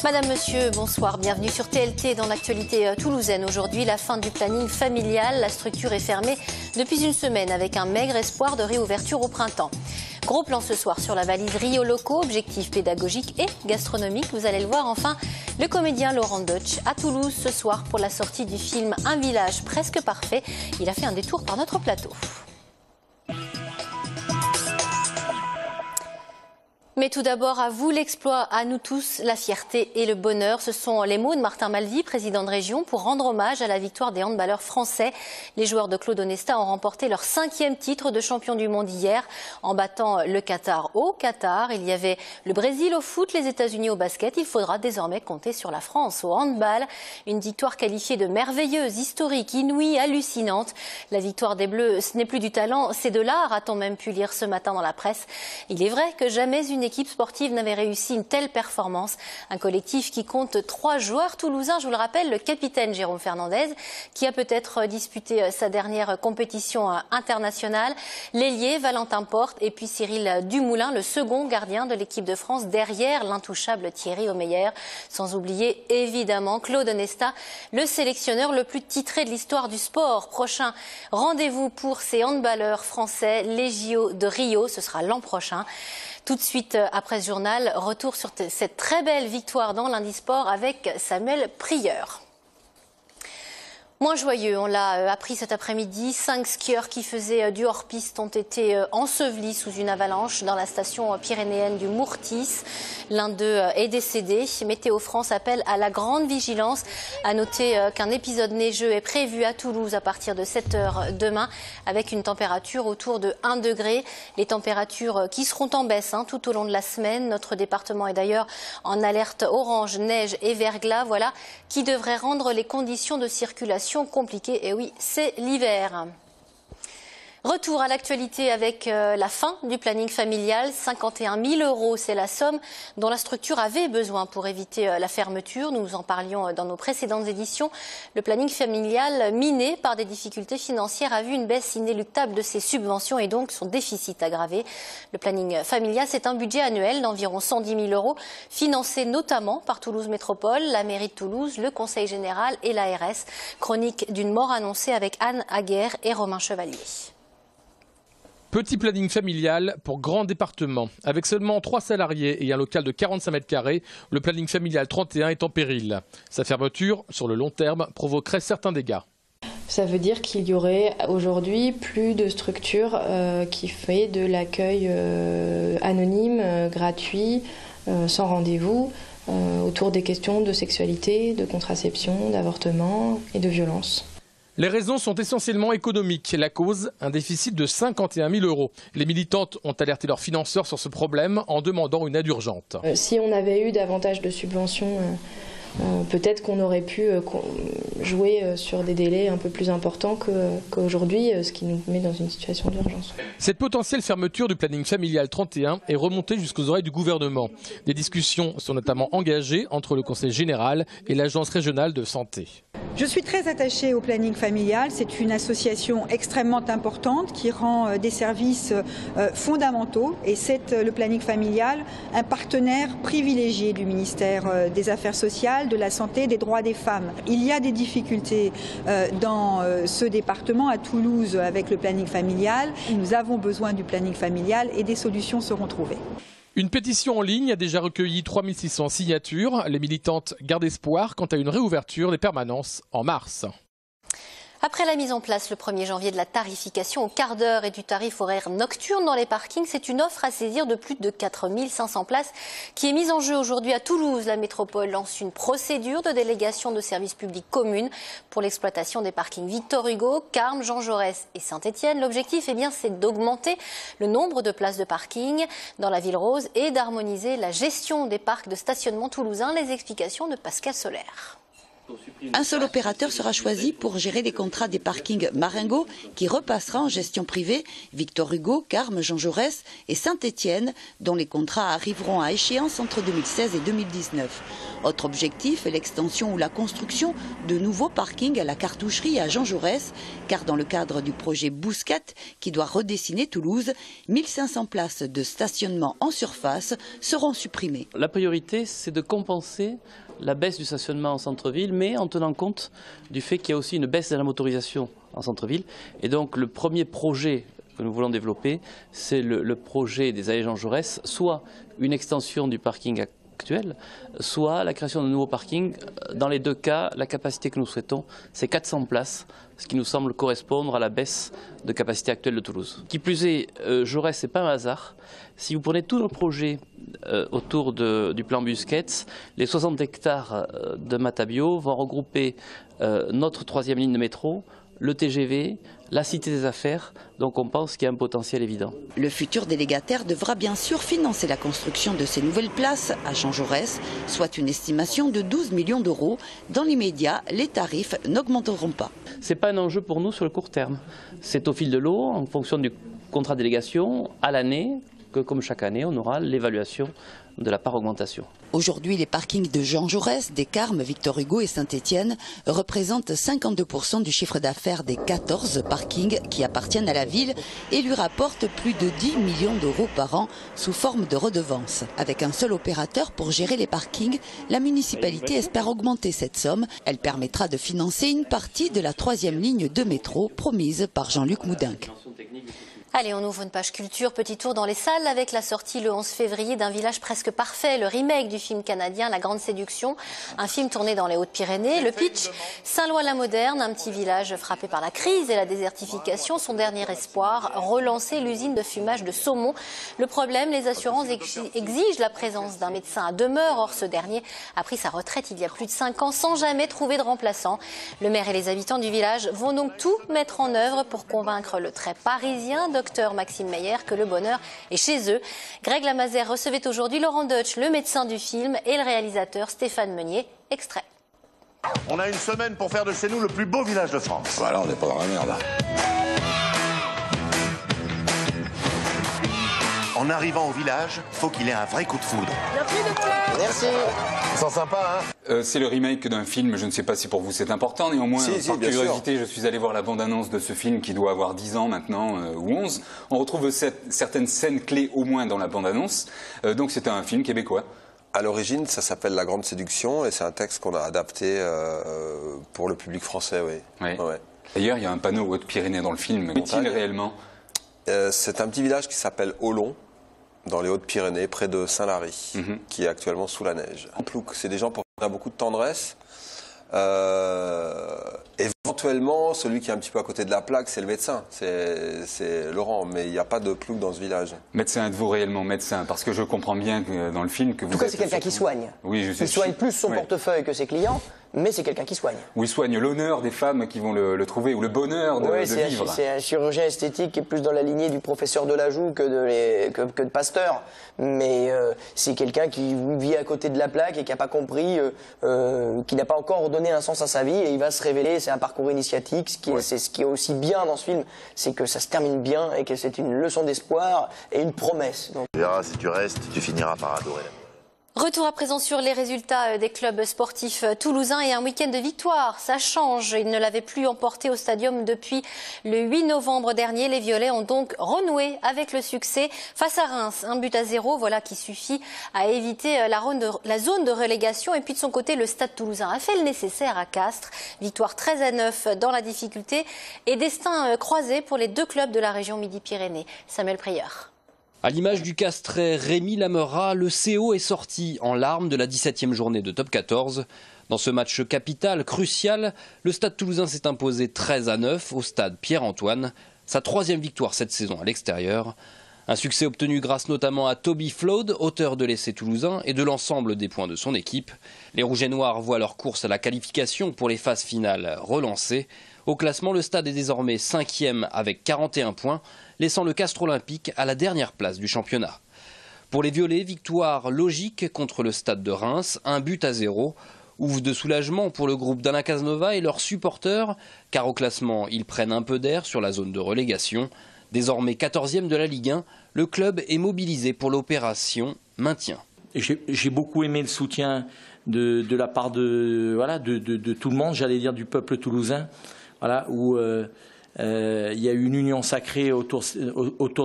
Madame, Monsieur, bonsoir, bienvenue sur TLT dans l'actualité toulousaine. Aujourd'hui, la fin du planning familial. La structure est fermée depuis une semaine avec un maigre espoir de réouverture au printemps. Gros plan ce soir sur la valise Rio Loco, objectif pédagogique et gastronomique. Vous allez le voir. Enfin, le comédien Laurent Deutsch à Toulouse ce soir pour la sortie du film Un village presque parfait. Il a fait un détour par notre plateau. Mais tout d'abord, à vous l'exploit, à nous tous, la fierté et le bonheur. Ce sont les mots de Martin Malvy, président de région, pour rendre hommage à la victoire des handballeurs français. Les joueurs de Claude Onesta ont remporté leur 5e titre de champion du monde hier en battant le Qatar au Qatar. Il y avait le Brésil au foot, les États-Unis au basket. Il faudra désormais compter sur la France au handball. Une victoire qualifiée de merveilleuse, historique, inouïe, hallucinante. La victoire des Bleus, ce n'est plus du talent, c'est de l'art, a-t-on même pu lire ce matin dans la presse. Il est vrai que jamais une équipe sportive n'avait réussi une telle performance. Un collectif qui compte 3 joueurs toulousains, je vous le rappelle, le capitaine Jérôme Fernandez, qui a peut-être disputé sa dernière compétition internationale, l'ailier Valentin Porte et puis Cyril Dumoulin, le second gardien de l'équipe de France, derrière l'intouchable Thierry Omeyer. Sans oublier évidemment Claude Onesta, le sélectionneur le plus titré de l'histoire du sport. Prochain rendez-vous pour ces handballeurs français, les JO de Rio, ce sera l'an prochain. Tout de suite, après ce journal, retour sur cette très belle victoire dans Lundi Sport avec Samuel Prieur. Moins joyeux, on l'a appris cet après-midi, 5 skieurs qui faisaient du hors-piste ont été ensevelis sous une avalanche dans la station pyrénéenne du Mourtis. L'un d'eux est décédé. Météo France appelle à la grande vigilance. À noter qu'un épisode neigeux est prévu à Toulouse à partir de 7 h demain avec une température autour de 1 degré. Les températures qui seront en baisse tout au long de la semaine. Notre département est d'ailleurs en alerte orange, neige et verglas. Voilà qui devrait rendre les conditions de circulation compliquées. Et oui, c'est l'hiver. Retour à l'actualité avec la fin du planning familial. 51 000 €, c'est la somme dont la structure avait besoin pour éviter la fermeture. Nous en parlions dans nos précédentes éditions. Le planning familial, miné par des difficultés financières, a vu une baisse inéluctable de ses subventions et donc son déficit aggravé. Le planning familial, c'est un budget annuel d'environ 110 000 €, financé notamment par Toulouse Métropole, la mairie de Toulouse, le Conseil général et l'ARS. Chronique d'une mort annoncée avec Anne Aguerre et Romain Chevalier. Petit planning familial pour grand département. Avec seulement 3 salariés et un local de 45 mètres carrés, le planning familial 31 est en péril. Sa fermeture, sur le long terme, provoquerait certains dégâts. Ça veut dire qu'il y aurait aujourd'hui plus de structures qui fait de l'accueil anonyme, gratuit, sans rendez-vous, autour des questions de sexualité, de contraception, d'avortement et de violence. Les raisons sont essentiellement économiques. La cause, un déficit de 51 000 €. Les militantes ont alerté leurs financeurs sur ce problème en demandant une aide urgente. Si on avait eu davantage de subventions, peut-être qu'on aurait pu jouer sur des délais un peu plus importants qu'aujourd'hui, ce qui nous met dans une situation d'urgence. Cette potentielle fermeture du planning familial 31 est remontée jusqu'aux oreilles du gouvernement. Des discussions sont notamment engagées entre le Conseil général et l'Agence régionale de santé. Je suis très attachée au planning familial. C'est une association extrêmement importante qui rend des services fondamentaux. Et c'est le planning familial, un partenaire privilégié du ministère des Affaires sociales, de la santé, des droits des femmes. Il y a des difficultés dans ce département, à Toulouse, avec le planning familial. Nous avons besoin du planning familial et des solutions seront trouvées. Une pétition en ligne a déjà recueilli 3 600 signatures. Les militantes gardent espoir quant à une réouverture des permanences en mars. Après la mise en place le 1er janvier de la tarification au quart d'heure et du tarif horaire nocturne dans les parkings, c'est une offre à saisir de plus de 4 500 places qui est mise en jeu aujourd'hui à Toulouse. La métropole lance une procédure de délégation de services publics communes pour l'exploitation des parkings Victor Hugo, Carmes, Jean Jaurès et Saint-Étienne. L'objectif, c'est d'augmenter le nombre de places de parking dans la ville rose et d'harmoniser la gestion des parcs de stationnement toulousains. Les explications de Pascal Solaire. Un seul opérateur sera choisi pour gérer les contrats des parkings Marengo, qui repassera en gestion privée, Victor Hugo, Carme, Jean Jaurès et Saint-Étienne, dont les contrats arriveront à échéance entre 2016 et 2019. Autre objectif est l'extension ou la construction de nouveaux parkings à la Cartoucherie et à Jean Jaurès, car dans le cadre du projet Bouscat, qui doit redessiner Toulouse, 1500 places de stationnement en surface seront supprimées. La priorité, c'est de compenser la baisse du stationnement en centre-ville, mais en tenant compte du fait qu'il y a aussi une baisse de la motorisation en centre-ville. Et donc le premier projet que nous voulons développer, c'est le projet des allées Jean Jaurès, soit une extension du parking actuel, soit la création de nouveaux parkings. Dans les deux cas, la capacité que nous souhaitons, c'est 400 places, ce qui nous semble correspondre à la baisse de capacité actuelle de Toulouse. Qui plus est, Jaurès, ce n'est pas un hasard. Si vous prenez tous nos projets autour du plan Busquets, les 60 hectares de Matabio vont regrouper notre troisième ligne de métro, le TGV, la Cité des Affaires, donc on pense qu'il y a un potentiel évident. Le futur délégataire devra bien sûr financer la construction de ces nouvelles places à Jean Jaurès, soit une estimation de 12 millions d'euros. Dans l'immédiat, les tarifs n'augmenteront pas. Ce n'est pas un enjeu pour nous sur le court terme. C'est au fil de l'eau, en fonction du contrat de délégation, à l'année, que comme chaque année, on aura l'évaluation de la part augmentation. Aujourd'hui, les parkings de Jean Jaurès, des Carmes, Victor Hugo et Saint-Étienne représentent 52% du chiffre d'affaires des 14 parkings qui appartiennent à la ville et lui rapportent plus de 10 millions d'euros par an sous forme de redevances. Avec un seul opérateur pour gérer les parkings, la municipalité espère augmenter cette somme. Elle permettra de financer une partie de la troisième ligne de métro promise par Jean-Luc Moudinque. Allez, on ouvre une page culture, petit tour dans les salles avec la sortie le 11 février d'un Village presque parfait, le remake du film canadien La Grande Séduction, un film tourné dans les Hautes-Pyrénées. Le pitch, Saint-Loy-la-Moderne, un petit village frappé par la crise et la désertification, son dernier espoir, relancer l'usine de fumage de saumon. Le problème, les assurances exigent la présence d'un médecin à demeure, or ce dernier a pris sa retraite il y a plus de 5 ans sans jamais trouver de remplaçant. Le maire et les habitants du village vont donc tout mettre en œuvre pour convaincre le très parisien docteur Maxime Meyer que le bonheur est chez eux. Greg Lamazère recevait aujourd'hui Laurent Deutsch, le médecin du film, et le réalisateur Stéphane Meunier. Extrait. On a une semaine pour faire de chez nous le plus beau village de France. Voilà, on n'est pas dans la merde. En arrivant au village, faut qu'il ait un vrai coup de foudre. Merci. Ils sont sympas, hein. C'est le remake d'un film, je ne sais pas si pour vous c'est important, néanmoins, par curiosité, je suis allé voir la bande-annonce de ce film qui doit avoir 10 ans maintenant, ou 11. On retrouve certaines scènes clés au moins dans la bande-annonce, donc c'est un film québécois. À l'origine, ça s'appelle La Grande Séduction et c'est un texte qu'on a adapté pour le public français, oui. Ouais. D'ailleurs, il y a un panneau Hautes-Pyrénées dans le film, mais est-il réellement? C'est un petit village qui s'appelle Olon, dans les Hautes-Pyrénées, près de Saint-Lary, qui est actuellement sous la neige. En Plouc, c'est des gens pour qui on a beaucoup de tendresse. Éventuellement, celui qui est un petit peu à côté de la plaque, c'est le médecin, c'est Laurent, mais il n'y a pas de Plouc dans ce village. Médecin, êtes-vous réellement médecin? Parce que je comprends bien que dans le film que vous... En tout cas, c'est quelqu'un qui soigne. Oui, je sais. Il soigne plus son portefeuille que ses clients, mais c'est quelqu'un qui soigne. Ou il soigne l'honneur des femmes qui vont le trouver, ou le bonheur de vivre. C'est un chirurgien esthétique qui est plus dans la lignée du professeur Delajoux que de Pasteur. Mais c'est quelqu'un qui vit à côté de la plaque et qui n'a pas compris, qui n'a pas encore donné un sens à sa vie et il va se révéler. C'est un parcours initiatique. Ce qui est aussi bien dans ce film, c'est que ça se termine bien et que c'est une leçon d'espoir et une promesse. Donc... Tu verras, si tu restes, tu finiras par adorer la vie. Retour à présent sur les résultats des clubs sportifs toulousains et un week-end de victoire. Ça change. Ils ne l'avaient plus emporté au stadium depuis le 8 novembre dernier. Les Violets ont donc renoué avec le succès face à Reims. 1-0, voilà qui suffit à éviter la zone de relégation. Et puis de son côté, le Stade toulousain a fait le nécessaire à Castres. Victoire 13-9 dans la difficulté et destin croisé pour les deux clubs de la région Midi-Pyrénées. Samuel Prieur. À l'image du Castrais Rémi Lamera, le CO est sorti en larmes de la 17e journée de Top 14. Dans ce match capital, crucial, le Stade toulousain s'est imposé 13-9 au stade Pierre-Antoine. Sa troisième victoire cette saison à l'extérieur. Un succès obtenu grâce notamment à Toby Flaude, auteur de l'essai toulousain et de l'ensemble des points de son équipe. Les Rouges et Noirs voient leur course à la qualification pour les phases finales relancée. Au classement, le Stade est désormais 5e avec 41 points, laissant le Castres Olympique à la dernière place du championnat. Pour les Violets, victoire logique contre le Stade de Reims, 1-0. Ouf de soulagement pour le groupe d'Anna Casanova et leurs supporters, car au classement, ils prennent un peu d'air sur la zone de relégation. Désormais 14e de la Ligue 1, le club est mobilisé pour l'opération maintien. J'ai beaucoup aimé le soutien de la part de tout le monde, j'allais dire du peuple toulousain, voilà, où il y a eu une union sacrée autour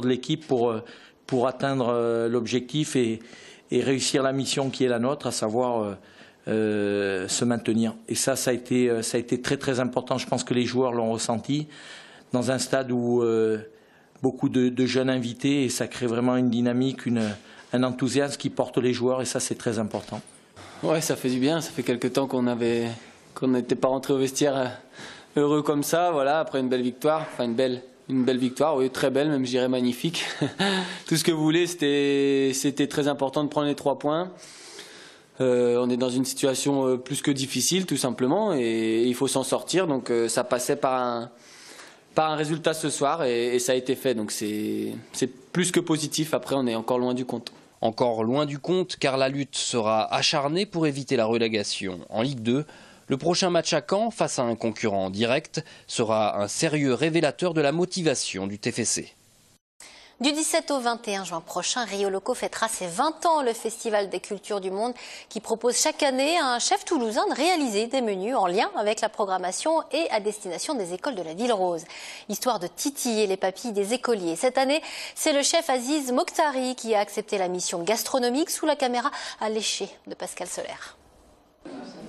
de l'équipe pour atteindre l'objectif et réussir la mission qui est la nôtre, à savoir se maintenir. Et ça a été très très important. Je pense que les joueurs l'ont ressenti dans un stade où beaucoup de jeunes invités, et ça crée vraiment une dynamique, un enthousiasme qui porte les joueurs, et ça c'est très important. Ouais, ça fait du bien. Ça fait quelques temps qu'on n'était pas rentré au vestiaire heureux comme ça. Voilà, après une belle victoire, enfin une belle victoire, oui, très belle, même je dirais magnifique. Tout ce que vous voulez, c'était très important de prendre les 3 points. On est dans une situation plus que difficile, tout simplement, et il faut s'en sortir. Donc ça passait par un résultat ce soir, et ça a été fait. Donc c'est plus que positif. Après, on est encore loin du compte. Encore loin du compte, car la lutte sera acharnée pour éviter la relégation en Ligue 2. Le prochain match à Caen, face à un concurrent direct, sera un sérieux révélateur de la motivation du TFC. Du 17 au 21 juin prochain, Rio Loco fêtera ses 20 ans, le Festival des cultures du monde qui propose chaque année à un chef toulousain de réaliser des menus en lien avec la programmation et à destination des écoles de la Ville Rose. Histoire de titiller les papilles des écoliers. Cette année, c'est le chef Aziz Mokhtari qui a accepté la mission gastronomique sous la caméra alléchée de Pascal Solaire.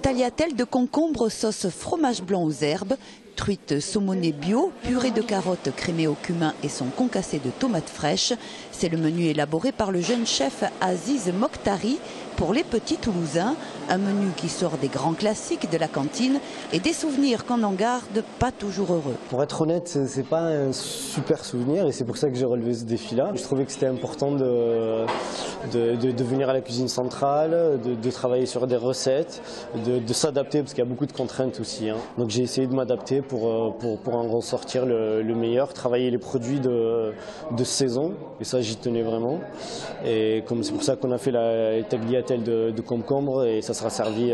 Tagliatelle de concombre sauce fromage blanc aux herbes, truite saumonée bio, purée de carottes crémée au cumin et son concassé de tomates fraîches. C'est le menu élaboré par le jeune chef Aziz Mokhtari pour les petits Toulousains. Un menu qui sort des grands classiques de la cantine et des souvenirs qu'on en garde pas toujours heureux. Pour être honnête, c'est pas un super souvenir et c'est pour ça que j'ai relevé ce défi-là. Je trouvais que c'était important de venir à la cuisine centrale, de travailler sur des recettes, de s'adapter parce qu'il y a beaucoup de contraintes aussi. Donc j'ai essayé de m'adapter pour en ressortir le meilleur, travailler les produits de saison, et ça j'y tenais vraiment. Et c'est pour ça qu'on a fait la tagliatelle de concombre, et ça sera servi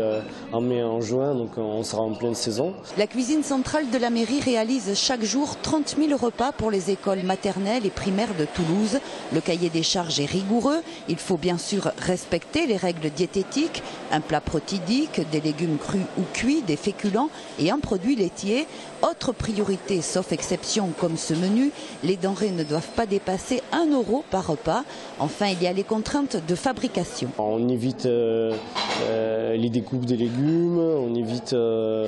en mai et en juin, donc on sera en pleine saison. La cuisine centrale de la mairie réalise chaque jour 30 000 repas pour les écoles maternelles et primaires de Toulouse. Le cahier des charges est rigoureux, il faut bien sûr respecter les règles diététiques, un plat protidique, des légumes crus ou cuits, des féculents et un produit laitier. Autre priorité, sauf exception comme ce menu, les denrées ne doivent pas dépasser 1 € par repas. Enfin, il y a les contraintes de fabrication. On évite les découpes des légumes, on évite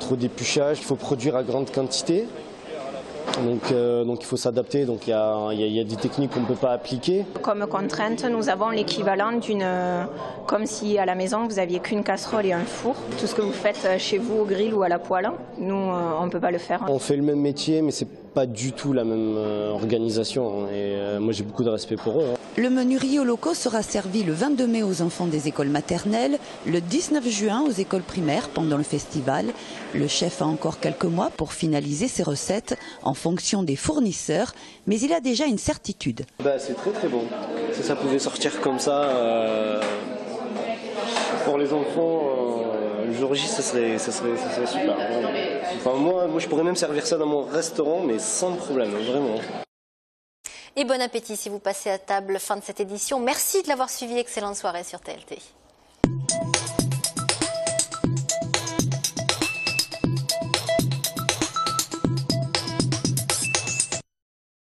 trop d'épluchage, il faut produire à grande quantité. Donc il faut s'adapter, donc il y a des techniques qu'on ne peut pas appliquer. Comme contrainte, nous avons l'équivalent comme si à la maison vous aviez qu'une casserole et un four. Tout ce que vous faites chez vous au grill ou à la poêle, nous on ne peut pas le faire. On fait le même métier, mais c'est pas du tout la même organisation, et moi j'ai beaucoup de respect pour eux. Le menu Rio Loco sera servi le 22 mai aux enfants des écoles maternelles, le 19 juin aux écoles primaires pendant le festival. Le chef a encore quelques mois pour finaliser ses recettes en fonction des fournisseurs, mais il a déjà une certitude. C'est très très bon. Si ça pouvait sortir comme ça pour les enfants, le jour J, ça serait super. Enfin, moi je pourrais même servir ça dans mon restaurant, mais sans problème, vraiment. Et bon appétit si vous passez à table. Fin de cette édition. Merci de l'avoir suivi. Excellente soirée sur TLT.